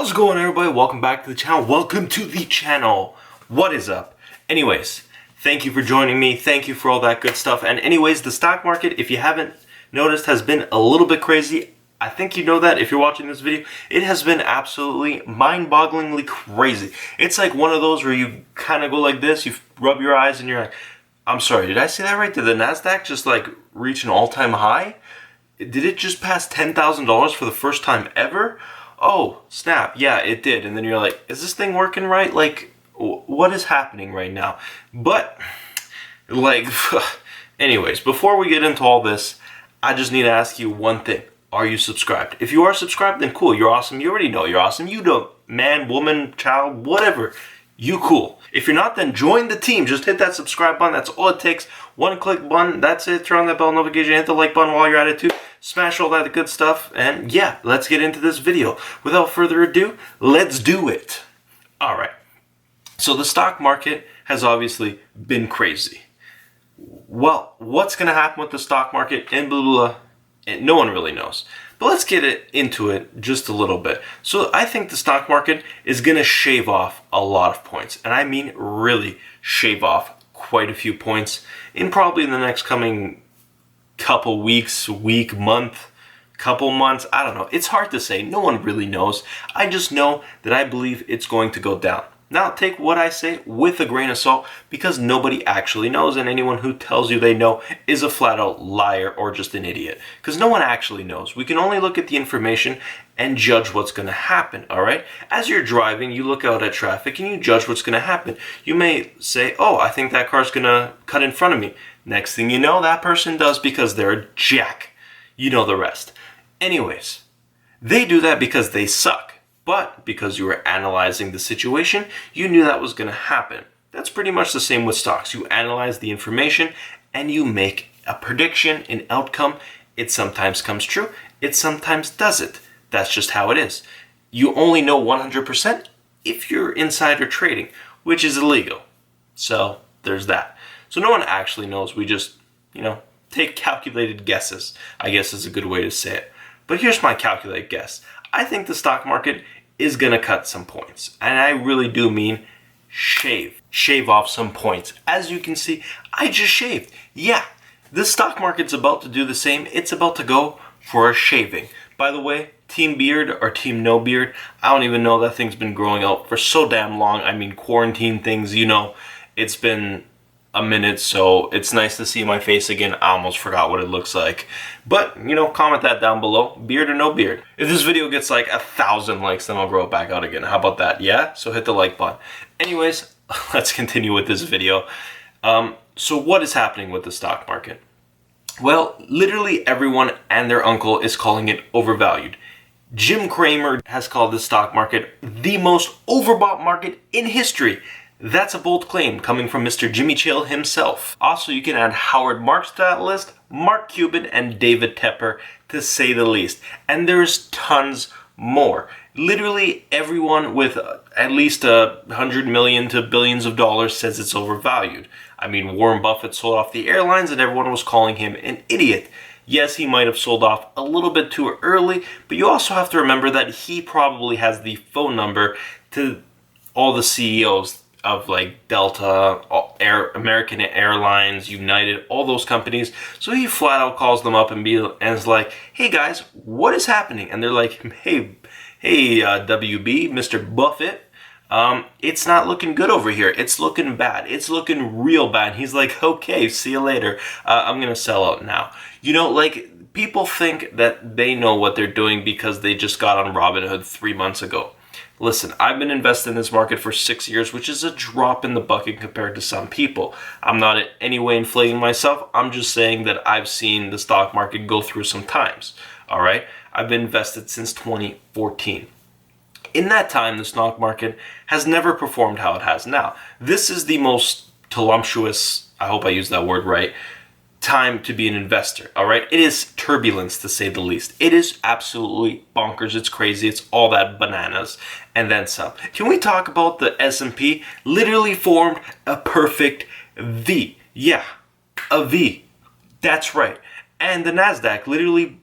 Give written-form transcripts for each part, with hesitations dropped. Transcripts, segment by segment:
How's it going, everybody? Welcome back to the channel. Welcome to the channel. What is up? Anyways, thank you for joining me. Thank you for all that good stuff. And anyways, the stock market, if you haven't noticed, has been a little bit crazy. I think you know that if you're watching this video. It has been absolutely mind-bogglingly crazy. It's like one of those where you kind of go like this, you rub your eyes and you're like, I'm sorry, did I say that right? Did the NASDAQ just like reach an all-time high? Did it just pass $10,000 for the first time ever? Oh, snap, yeah, it did. And then you're like, is this thing working right? Like, what is happening right now? But, like, anyways, before we get into all this, I just need to ask you one thing. Are you subscribed? If you are subscribed, then cool, you're awesome. You already know you're awesome. You know, man, woman, child, whatever. You cool. If you're not, then join the team. Just hit that subscribe button. That's all it takes. One click button. That's it. Turn on that bell notification. Hit the like button while you're at it too. Smash all that good stuff. And yeah, let's get into this video. Without further ado, let's do it. All right. So the stock market has obviously been crazy. Well, what's going to happen with the stock market and blah, blah, blah, no one really knows. But let's get into it just a little bit. So I think the stock market is going to shave off a lot of points. And I mean really shave off quite a few points in probably the next coming couple weeks, month, couple months. I don't know. It's hard to say. No one really knows. I just know that I believe it's going to go down. Now, take what I say with a grain of salt because nobody actually knows, and anyone who tells you they know is a flat-out liar or just an idiot because no one actually knows. We can only look at the information and judge what's going to happen, all right? As you're driving, you look out at traffic and you judge what's going to happen. You may say, oh, I think that car's going to cut in front of me. Next thing you know, that person does because they're a jack. You know the rest. Anyways, they do that because they suck. But because you were analyzing the situation, you knew that was going to happen. That's pretty much the same with stocks. You analyze the information and you make a prediction, an outcome. It sometimes comes true. It sometimes doesn't. That's just how it is. You only know 100% if you're insider trading, which is illegal. So there's that. So no one actually knows. We just, take calculated guesses, I guess is a good way to say it. But here's my calculated guess. I think the stock market is going to cut some points. And I really do mean shave off some points. As you can see, I just shaved. Yeah, the stock market's about to do the same. It's about to go for a shaving. By the way, team beard or team no beard, I don't even know. That thing's been growing out for so damn long. I mean, quarantine things, it's been a minute, so it's nice to see my face again. I almost forgot what it looks like. But, comment that down below. Beard or no beard. If this video gets like 1,000 likes, then I'll grow it back out again. How about that? Yeah? So hit the like button. Anyways, let's continue with this video. So what is happening with the stock market? Well, literally everyone and their uncle is calling it overvalued. Jim Cramer has called the stock market the most overbought market in history. That's a bold claim coming from Mr. Jimmy Chill himself. Also, you can add Howard Marks to that list, Mark Cuban, and David Tepper, to say the least. And there's tons more. Literally everyone with at least $100 million to billions of dollars says it's overvalued. I mean, Warren Buffett sold off the airlines and everyone was calling him an idiot. Yes, he might have sold off a little bit too early, but you also have to remember that he probably has the phone number to all the CEOs of like Delta, American Airlines, United, all those companies. So he flat out calls them up and is like, hey guys, what is happening? And they're like, hey, WB, Mr. Buffett, it's not looking good over here. It's looking bad. It's looking real bad. He's like, okay, see you later. I'm going to sell out now. People think that they know what they're doing because they just got on Robinhood 3 months ago. Listen, I've been invested in this market for 6 years, which is a drop in the bucket compared to some people. I'm not in any way inflating myself. I'm just saying that I've seen the stock market go through some times. All right? I've been invested since 2014. In that time, the stock market has never performed how it has now. This is the most tumultuous, I hope I used that word right, time to be an investor, all right? It is turbulence, to say the least. It is absolutely bonkers. It's crazy. It's all that bananas and then some. Can we talk about the S&P? Literally formed a perfect V. Yeah, a V. That's right. And the NASDAQ literally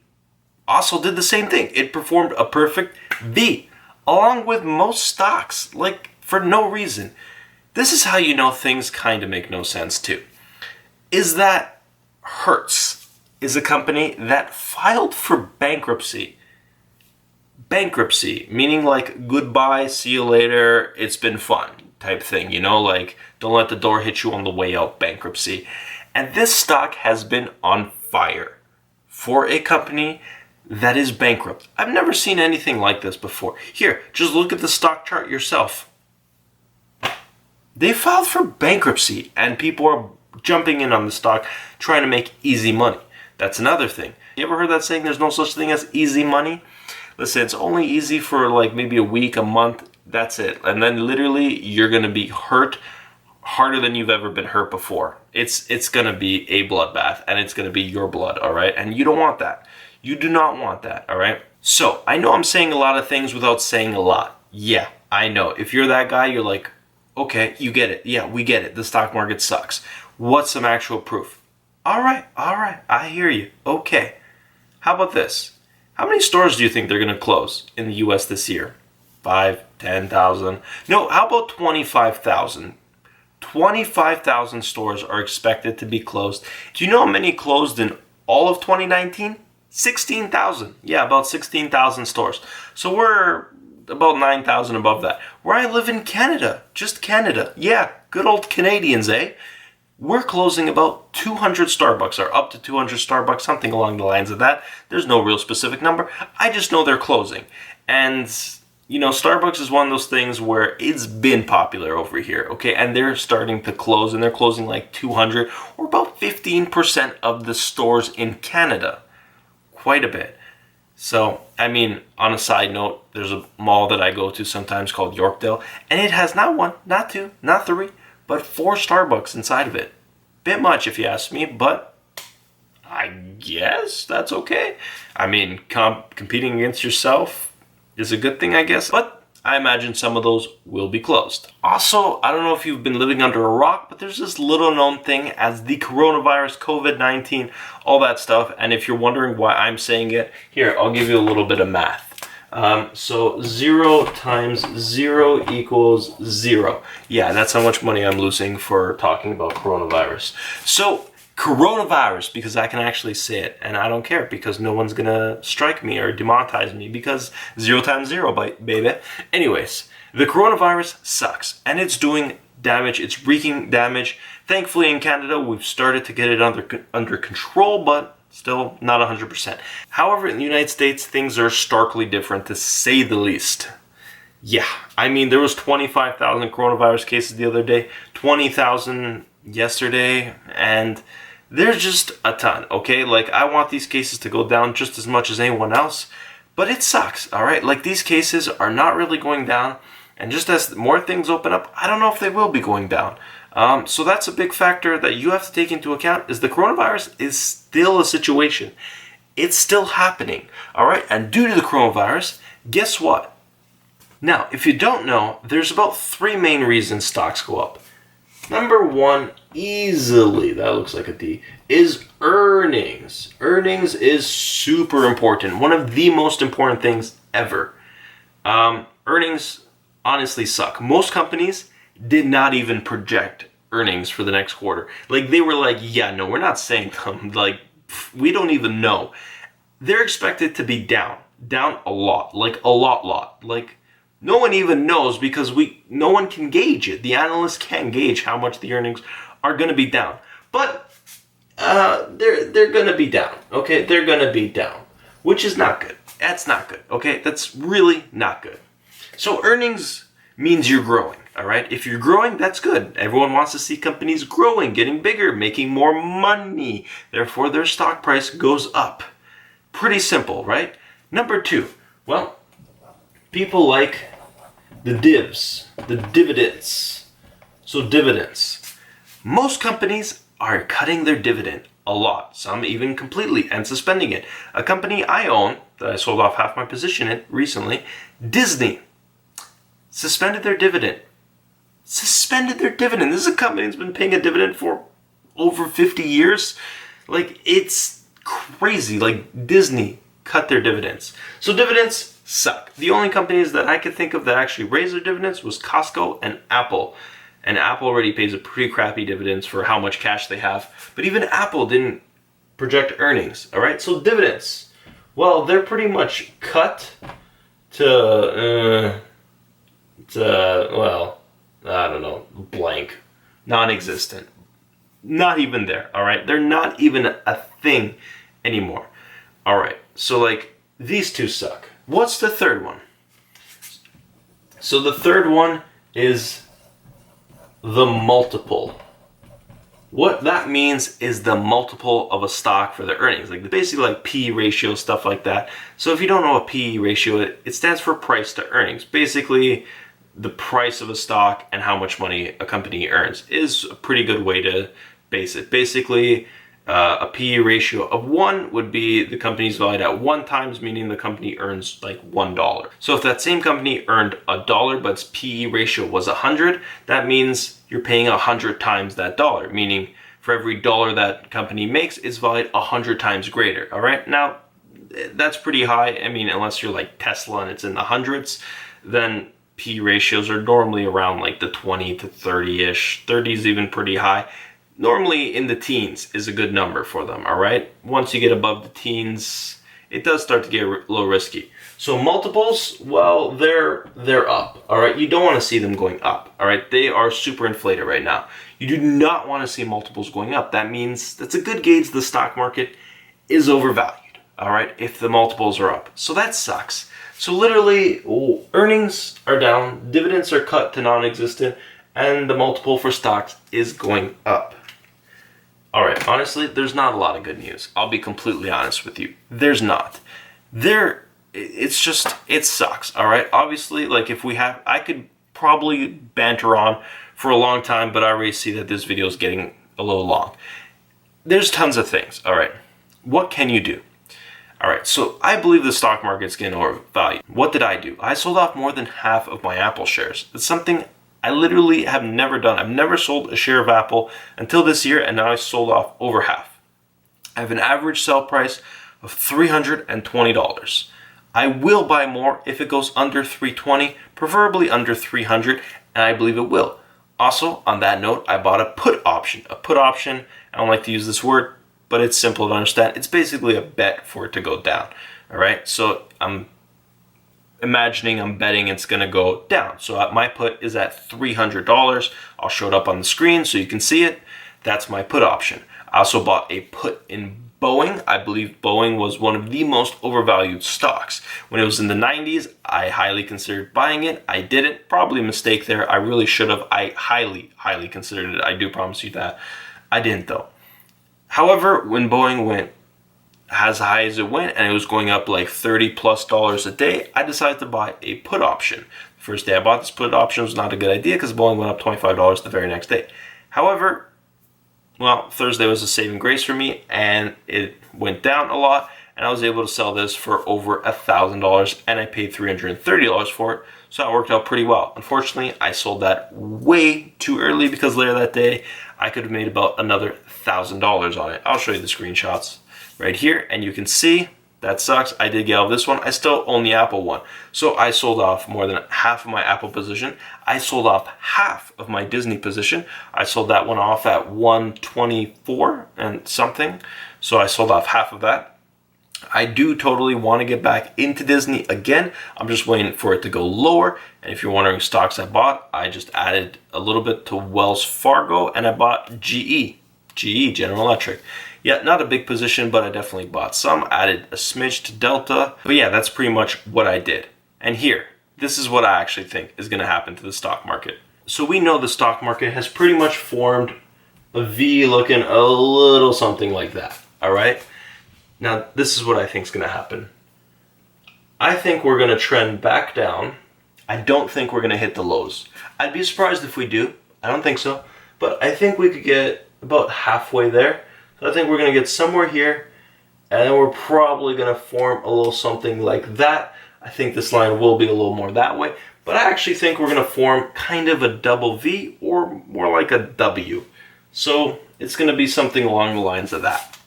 also did the same thing. It performed a perfect V. along with most stocks, like for no reason. This is how you know things kind of make no sense too. Is that Hertz is a company that filed for bankruptcy. Bankruptcy, meaning like goodbye, see you later, it's been fun type thing, you know, like don't let the door hit you on the way out bankruptcy. And this stock has been on fire for a company that is bankrupt. I've never seen anything like this before. Here, just look at the stock chart yourself. They filed for bankruptcy and people are jumping in on the stock trying to make easy money. That's another thing. You ever heard that saying, there's no such thing as easy money? Listen, it's only easy for like maybe a week, a month, that's it. And then literally you're going to be hurt harder than you've ever been hurt before. It's going to be a bloodbath and it's going to be your blood, all right? And you don't want that. You do not want that, all right? So I know I'm saying a lot of things without saying a lot. Yeah, I know. If you're that guy, you're like, okay, you get it. Yeah, we get it. The stock market sucks. What's some actual proof? All right, I hear you. Okay. How about this? How many stores do you think they're going to close in the U.S. this year? 5, 10,000? No, how about 25,000? 25,000 stores are expected to be closed. Do you know how many closed in all of 2019? 16,000. Yeah, about 16,000 stores. So we're about 9,000 above that. Where I live in Canada, just Canada. Yeah, good old Canadians, eh? We're closing about 200 Starbucks, or up to 200 Starbucks, something along the lines of that. There's no real specific number. I just know they're closing. And, you know, Starbucks is one of those things where it's been popular over here, okay? And they're starting to close, and they're closing like 200, or about 15% of the stores in Canada. Quite a bit. So, I mean, on a side note, there's a mall that I go to sometimes called Yorkdale, and it has not 1, not 2, not 3, but 4 Starbucks inside of it. Bit much if you ask me, but I guess that's okay. I mean, competing against yourself is a good thing, I guess, but I imagine some of those will be closed. Also, I don't know if you've been living under a rock, but there's this little known thing as the coronavirus, COVID-19, all that stuff. And if you're wondering why I'm saying it, here, I'll give you a little bit of math. So 0 times 0 equals 0. Yeah, that's how much money I'm losing for talking about coronavirus. So coronavirus, because I can actually say it, and I don't care because no one's gonna strike me or demonetize me because 0 times 0, baby. Anyways, the coronavirus sucks and it's doing damage. It's wreaking damage. Thankfully in Canada, we've started to get it under control, but still not 100%. However, in the United States, things are starkly different, to say the least. Yeah, I mean, there was 25,000 coronavirus cases the other day, 20,000 yesterday, and there's just a ton, okay? Like, I want these cases to go down just as much as anyone else, but it sucks, all right? Like, these cases are not really going down, and just as more things open up, I don't know if they will be going down. So that's a big factor that you have to take into account, is the coronavirus is still a situation. It's still happening, all right? And due to the coronavirus, guess what? Now, if you don't know, there's about 3 main reasons stocks go up. Number 1, easily, that looks like a D, is earnings. Earnings is super important. One of the most important things ever. Earnings honestly suck. Most companies did not even project earnings for the next quarter. Like, they were like, yeah, no, we're not saying them. Like, we don't even know. They're expected to be down a lot, like a lot. Like, no one even knows because no one can gauge it. The analysts can't gauge how much the earnings are going to be down. But they're going to be down, okay? They're going to be down, which is not good. That's not good, okay? That's really not good. So earnings means you're growing, all right? If you're growing, that's good. Everyone wants to see companies growing, getting bigger, making more money. Therefore, their stock price goes up. Pretty simple, right? Number 2, well, people like the dividends. So dividends. Most companies are cutting their dividend a lot, some even completely, and suspending it. A company I own, that I sold off half my position in recently, Disney, suspended their dividend. This is a company that's been paying a dividend for over 50 years. Like, it's crazy. Like, Disney cut their dividends. So dividends suck. The only companies that I could think of that actually raised their dividends was Costco and Apple. And Apple already pays a pretty crappy dividends for how much cash they have. But even Apple didn't project earnings, all right? So dividends, well, they're pretty much cut to well, I don't know, blank, non-existent. Not even there, all right? They're not even a thing anymore. All right, so like these two suck. What's the third one? So the third one is the multiple. What that means is the multiple of a stock for the earnings, like basically like P ratio, stuff like that. So if you don't know a P ratio, it stands for price to earnings. Basically, the price of a stock and how much money a company earns is a pretty good way to base it. Basically, a PE ratio of 1 would be the company's valued at 1 times, meaning the company earns like $1. So if that same company earned $1, but its PE ratio was 100, that means you're paying 100 times that dollar, meaning for every dollar that company makes, it's valued 100 times greater. All right, now that's pretty high. I mean, unless you're like Tesla and it's in the hundreds, then PE ratios are normally around like the 20 to 30-ish. 30 is even pretty high. Normally in the teens is a good number for them, all right? Once you get above the teens, it does start to get a little risky. So multiples, well, they're up, all right? You don't want to see them going up, all right? They are super inflated right now. You do not want to see multiples going up. That means that's a good gauge the stock market is overvalued, all right, if the multiples are up. So that sucks. So literally, earnings are down, dividends are cut to non-existent, and the multiple for stocks is going up. All right, honestly, there's not a lot of good news. I'll be completely honest with you. There's not. It sucks, all right? Obviously, like I could probably banter on for a long time, but I already see that this video is getting a little long. There's tons of things, all right? What can you do? All right, so I believe the stock market's getting overvalued. What did I do? I sold off more than half of my Apple shares. It's something I literally have never done. I've never sold a share of Apple until this year, and now I sold off over half. I have an average sell price of $320. I will buy more if it goes under $320, preferably under $300, and I believe it will. Also, on that note, I bought a put option. A put option, I don't like to use this word, but it's simple to understand. It's basically a bet for it to go down, all right? So I'm imagining I'm betting it's gonna go down. So my put is at $300. I'll show it up on the screen so you can see it. That's my put option. I also bought a put in Boeing. I believe Boeing was one of the most overvalued stocks. When it was in the 90s, I highly considered buying it. I didn't, probably a mistake there. I really should have. I highly considered it. I do promise you that. I didn't though. However, when Boeing went as high as it went and it was going up like $30+ a day, I decided to buy a put option. First day I bought this put option was not a good idea because Boeing went up $25 the very next day. However, well, Thursday was a saving grace for me and it went down a lot and I was able to sell this for over $1,000 and I paid $330 for it. So that worked out pretty well. Unfortunately, I sold that way too early because later that day I could have made about another $1,000 on it. I'll show you the screenshots right here and you can see that sucks. I did get out of this one. I still own the Apple one. So I sold off more than half of my Apple position. I sold off half of my Disney position. I sold that one off at 124 and something. So I sold off half of that. I do totally want to get back into Disney again. I'm just waiting for it to go lower. And if you're wondering stocks I bought, I just added a little bit to Wells Fargo and I bought GE, General Electric. Yeah, not a big position, but I definitely bought some. Added a smidge to Delta. But yeah, that's pretty much what I did. And here, this is what I actually think is going to happen to the stock market. So we know the stock market has pretty much formed a V looking a little something like that. All right. Now, this is what I think is going to happen. I think we're going to trend back down. I don't think we're going to hit the lows. I'd be surprised if we do. I don't think so. But I think we could get about halfway there. So I think we're going to get somewhere here. And then we're probably going to form a little something like that. I think this line will be a little more that way. But I actually think we're going to form kind of a double V or more like a W. So it's going to be something along the lines of that.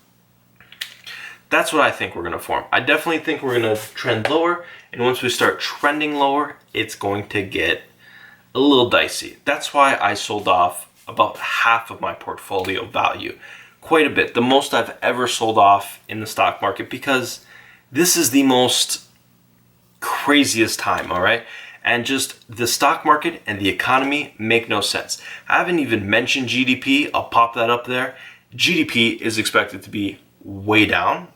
That's what I think we're going to form. I definitely think we're going to trend lower. And once we start trending lower, it's going to get a little dicey. That's why I sold off about half of my portfolio value. Quite a bit. The most I've ever sold off in the stock market, because this is the most craziest time, all right? And just the stock market and the economy make no sense. I haven't even mentioned GDP. I'll pop that up there. GDP is expected to be way down.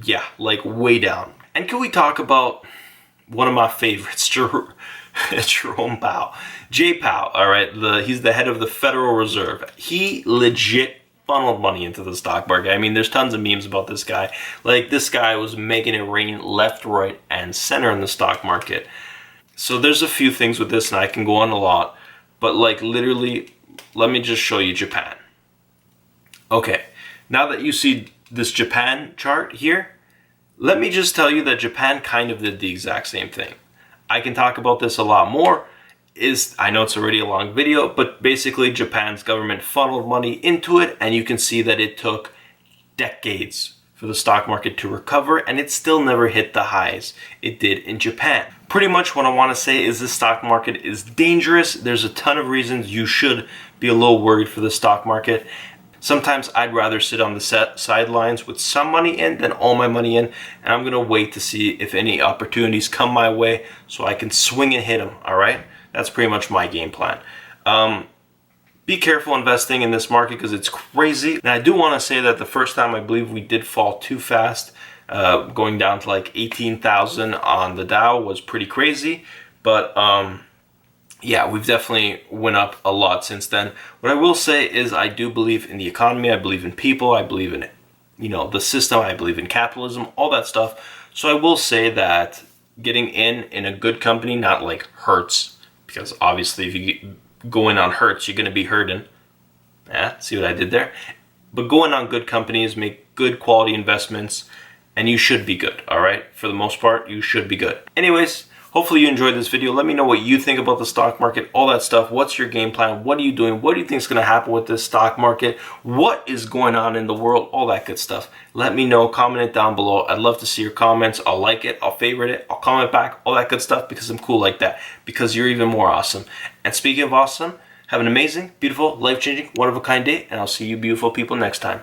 Yeah, like way down. And can we talk about one of my favorites, Jerome Powell? J. Powell, all right? He's the head of the Federal Reserve. He legit funneled money into the stock market. I mean, there's tons of memes about this guy. Like, this guy was making it rain left, right, and center in the stock market. So there's a few things with this, and I can go on a lot. But like literally, let me just show you Japan. Okay, now that you see this Japan chart here, let me just tell you that Japan kind of did the exact same thing. I can talk about this a lot more. I know it's already a long video, but basically Japan's government funneled money into it, and you can see that it took decades for the stock market to recover, and it still never hit the highs it did in Japan. Pretty much what I want to say is the stock market is dangerous. There's a ton of reasons you should be a little worried for the stock market. Sometimes I'd rather sit on the sidelines with some money in than all my money in, and I'm going to wait to see if any opportunities come my way so I can swing and hit them, all right? That's pretty much my game plan. Be careful investing in this market because it's crazy. And I do want to say that the first time I believe we did fall too fast, going down to like 18,000 on the Dow was pretty crazy. But yeah, we've definitely went up a lot since then. What I will say is I do believe in the economy. I believe in people. I believe in, the system. I believe in capitalism, all that stuff. So I will say that getting in a good company, not like Hertz, because obviously if you go in on Hertz, you're going to be hurting. Yeah, see what I did there? But go in on good companies, make good quality investments, and you should be good, all right? For the most part, you should be good. Anyways, hopefully you enjoyed this video. Let me know what you think about the stock market, all that stuff. What's your game plan? What are you doing? What do you think is going to happen with this stock market? What is going on in the world? All that good stuff. Let me know. Comment it down below. I'd love to see your comments. I'll like it. I'll favorite it. I'll comment back. All that good stuff, because I'm cool like that. Because you're even more awesome. And speaking of awesome, have an amazing, beautiful, life-changing, one-of-a-kind day. And I'll see you beautiful people next time.